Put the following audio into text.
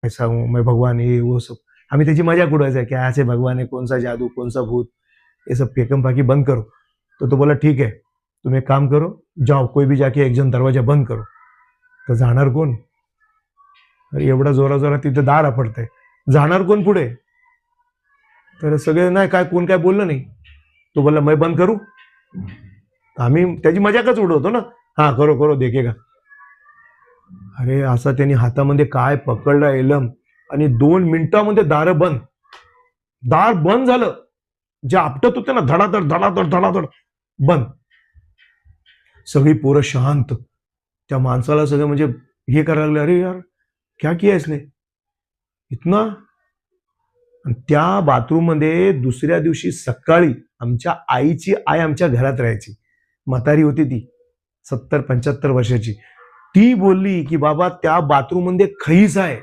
ऐसा हूं मैं भगवान, ये वो सब। हमें त्याची मजाक उड़ायचा कि ऐसे भगवान है, कौन सा जादू, कौन सा भूत, ये सब फेकम फाकी बंद करो। तो बोला ठीक है, तुम एक काम करो, जाओ कोई भी जाके एक जण दरवाजा बंद करो. तर जाणार कोण? अरे एवढा जोरात तिथे दार आपडतंय, जाणार कोण पुढे? तर सगळे नाही, काय कोण काय बोललं नाही. तो बोलला मैं बंद करू. आम्ही त्याची मजाकच उडवतो ना, हा करो करो देखेगा. अरे असा त्यांनी हातामध्ये काय पकडला एलम, आणि 2 मिनिटामध्ये दार बंद. दार बंद झालं, जे आपटत होते ना धडाधड धडाधड धडाधड बंद. सगळी पोरं शांत. त्या माणसाला सगळं म्हणजे हे करायला लागले, अरे यार क्या किया इसने इतना. त्या बाथरूम मध्ये दुसऱ्या दिवशी सकाळी आमच्या आईची आई आमच्या घरात राहायची, म्हातारी होती ती 70-75 वर्षाची. ती बोलली की बाबा त्या बाथरूम मध्ये खैस आहे.